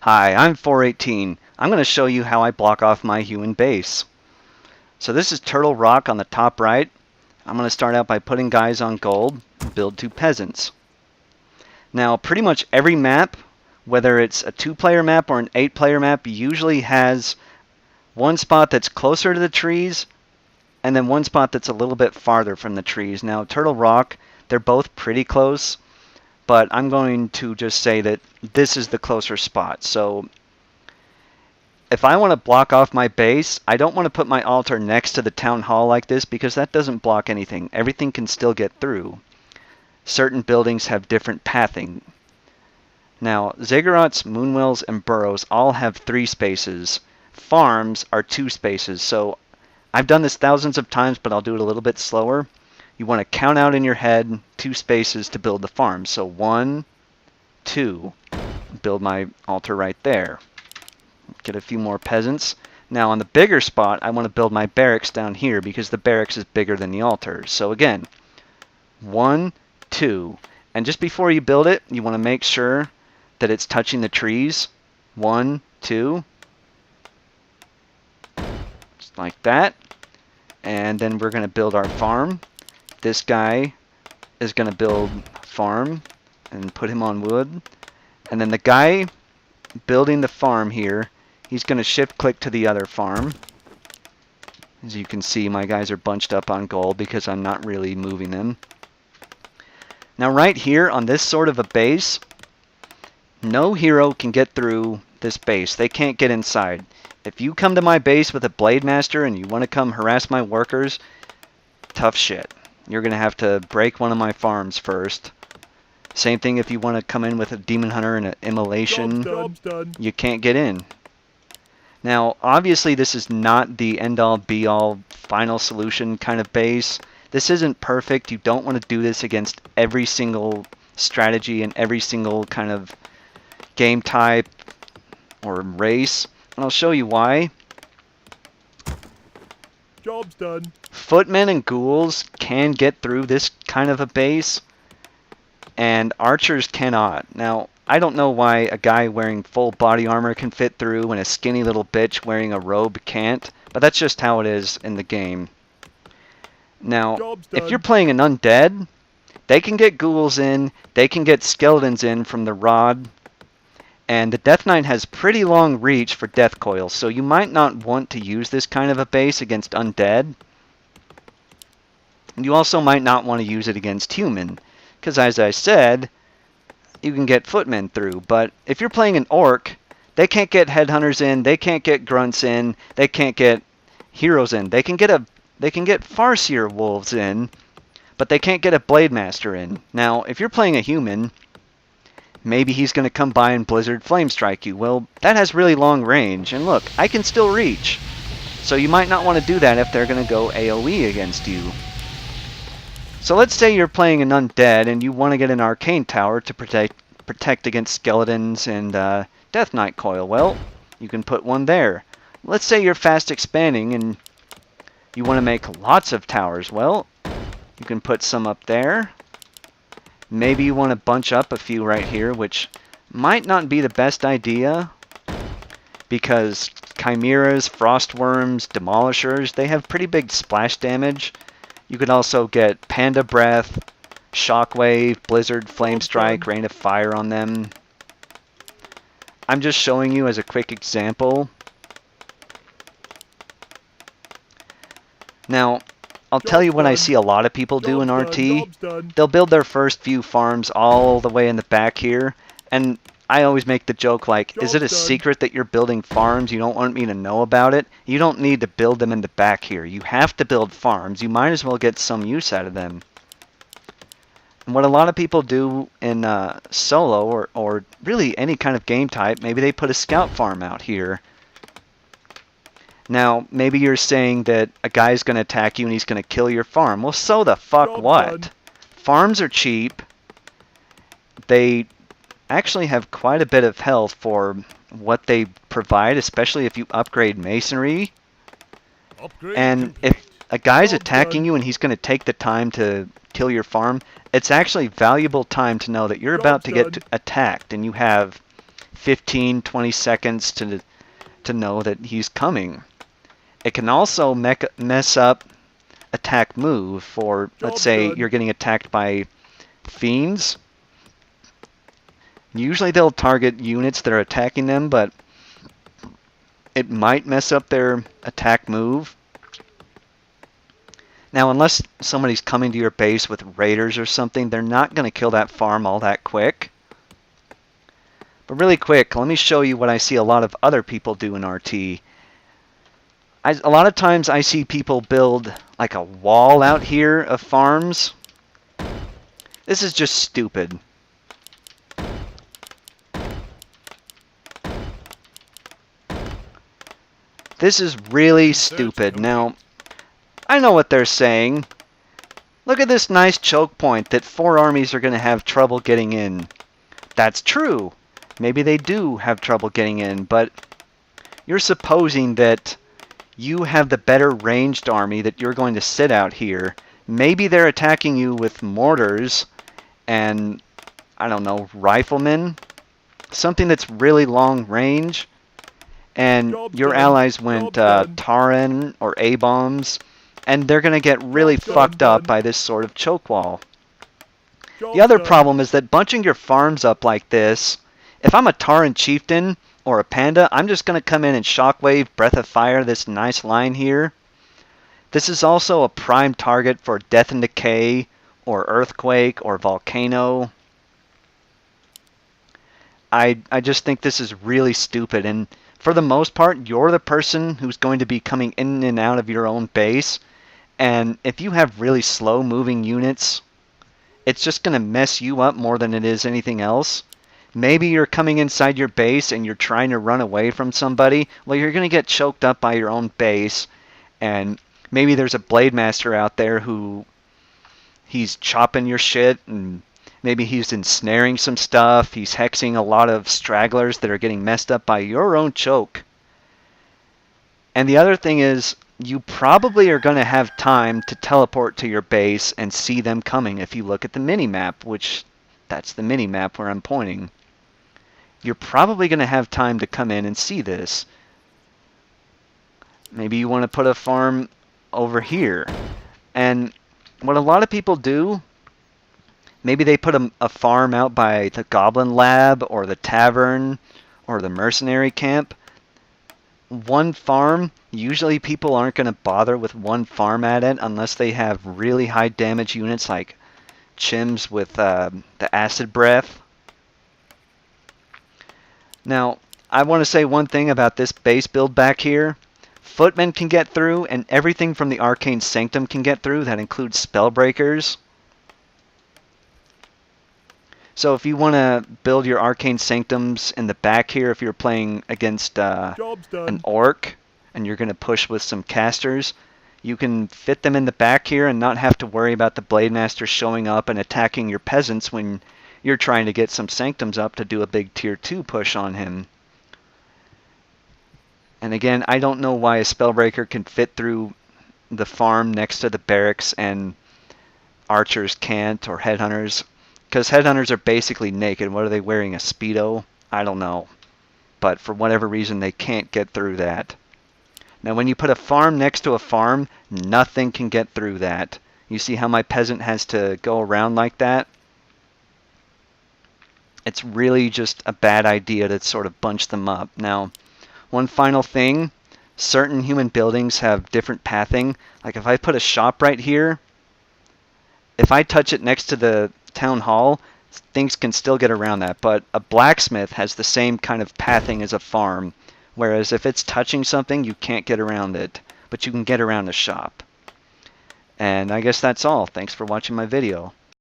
Hi, I'm 418. I'm going to show you how I block off my human base. So this is Turtle Rock on the top right. I'm going to start out by putting guys on gold, build 2 peasants. Now pretty much every map, whether it's a 2-player map or an 8-player map, usually has one spot that's closer to the trees and then one spot that's a little bit farther from the trees. Now Turtle Rock, they're both pretty close, but I'm going to just say that this is the closer spot. So if I want to block off my base, I don't want to put my altar next to the town hall like this because that doesn't block anything. Everything can still get through. Certain buildings have different pathing. Now, ziggurats, moonwells, and burrows all have 3 spaces. Farms are 2 spaces. So I've done this thousands of times, but I'll do it a little bit slower. You want to count out in your head 2 spaces to build the farm. So 1, 2, build my altar right there. Get a few more peasants. Now on the bigger spot, I want to build my barracks down here because the barracks is bigger than the altar. So again, 1, 2. And just before you build it, you want to make sure that it's touching the trees. 1, 2. Just like that. And then we're going to build our farm. This guy is going to build farm and put him on wood. And then the guy building the farm here, he's going to shift click to the other farm. As you can see, my guys are bunched up on gold because I'm not really moving them. Now right here on this sort of a base, no hero can get through this base. They can't get inside. If you come to my base with a Blade Master and you want to come harass my workers, tough shit. You're going to have to break one of my farms first. Same thing if you want to come in with a Demon Hunter and an Immolation. Job's done. You can't get in. Now, obviously this is not the end-all, be-all, final solution kind of base. This isn't perfect. You don't want to do this against every single strategy and every single kind of game type or race. And I'll show you why. Job's done. Footmen and ghouls can get through this kind of a base, and archers cannot. Now, I don't know why a guy wearing full body armor can fit through and a skinny little bitch wearing a robe can't, but that's just how it is in the game. Now, if you're playing an undead, they can get ghouls in, they can get skeletons in from the rod, and the Death Knight has pretty long reach for Death Coil, so you might not want to use this kind of a base against undead. And you also might not want to use it against human, because as I said, you can get footmen through. But if you're playing an orc, they can't get headhunters in, they can't get grunts in, they can't get heroes in. They can get Farseer wolves in, but they can't get a Blade Master in. Now, if you're playing a human, maybe he's going to come by and Blizzard Flame Strike you. Well, that has really long range, and look, I can still reach. So you might not want to do that if they're going to go AoE against you. So let's say you're playing an undead and you want to get an arcane tower to protect against skeletons and Death Knight Coil. Well, you can put one there. Let's say you're fast expanding and you want to make lots of towers. Well, you can put some up there. Maybe you want to bunch up a few right here, which might not be the best idea because chimeras, frostworms, demolishers, they have pretty big splash damage. You could also get Panda Breath, Shockwave, Blizzard, Flame Strike, Rain of Fire on them. I'm just showing you as a quick example. Now, I'll tell you what I see a lot of people do in RT. They'll build their first few farms all the way in the back here, and I always make the joke like, is it a secret that you're building farms? You don't want me to know about it? You don't need to build them in the back here. You have to build farms. You might as well get some use out of them. And what a lot of people do in solo or really any kind of game type, maybe they put a scout farm out here. Now, maybe you're saying that a guy's going to attack you and he's going to kill your farm. Well, so the fuck what? Farms are cheap. They actually have quite a bit of health for what they provide, especially if you upgrade masonry. And if a guy's attacking you and he's going to take the time to kill your farm, it's actually valuable time to know that you're about to get attacked and you have 15, 20 seconds to know that he's coming. It can also mess up attack move for, let's say, you're getting attacked by fiends. Usually they'll target units that are attacking them, but it might mess up their attack move. Now, unless somebody's coming to your base with raiders or something, they're not going to kill that farm all that quick. But really quick, let me show you what I see a lot of other people do in RT. A lot of times I see people build like a wall out here of farms. This is just stupid. This is really stupid. Now, I know what they're saying. Look at this nice choke point that 4 armies are going to have trouble getting in. That's true. Maybe they do have trouble getting in, but you're supposing that you have the better ranged army, that you're going to sit out here. Maybe they're attacking you with mortars and, I don't know, riflemen. Something that's really long range. And your allies went Taran or A-bombs, and they're going to get really fucked up by this sort of choke wall. The other problem is that bunching your farms up like this, if I'm a Taran chieftain or a panda, I'm just going to come in and shockwave, breath of fire this nice line here. This is also a prime target for death and decay or earthquake or volcano. I just think this is really stupid, and for the most part, you're the person who's going to be coming in and out of your own base. And if you have really slow moving units, it's just going to mess you up more than it is anything else. Maybe you're coming inside your base and you're trying to run away from somebody. Well, you're going to get choked up by your own base. And maybe there's a Blade Master out there who he's chopping your shit, and maybe he's ensnaring some stuff. He's hexing a lot of stragglers that are getting messed up by your own choke. And the other thing is, you probably are going to have time to teleport to your base and see them coming if you look at the mini-map, which that's the mini-map where I'm pointing. You're probably going to have time to come in and see this. Maybe you want to put a farm over here. And what a lot of people do, maybe they put a farm out by the Goblin Lab or the Tavern or the Mercenary Camp. One farm, usually people aren't going to bother with one farm at it unless they have really high damage units like Chims with the Acid Breath. Now, I want to say one thing about this base build back here. Footmen can get through, and everything from the Arcane Sanctum can get through. That includes Spellbreakers. So if you want to build your Arcane Sanctums in the back here, if you're playing against an Orc, and you're going to push with some casters, you can fit them in the back here and not have to worry about the Blade Master showing up and attacking your peasants when you're trying to get some Sanctums up to do a big tier 2 push on him. And again, I don't know why a Spellbreaker can fit through the farm next to the barracks and archers can't, or headhunters. Because headhunters are basically naked. What are they wearing, a Speedo? I don't know. But for whatever reason, they can't get through that. Now when you put a farm next to a farm, nothing can get through that. You see how my peasant has to go around like that? It's really just a bad idea to sort of bunch them up. Now, one final thing. Certain human buildings have different pathing. Like if I put a shop right here, if I touch it next to the town hall, things can still get around that. But a blacksmith has the same kind of pathing as a farm. Whereas if it's touching something, you can't get around it. But you can get around the shop. And I guess that's all. Thanks for watching my video.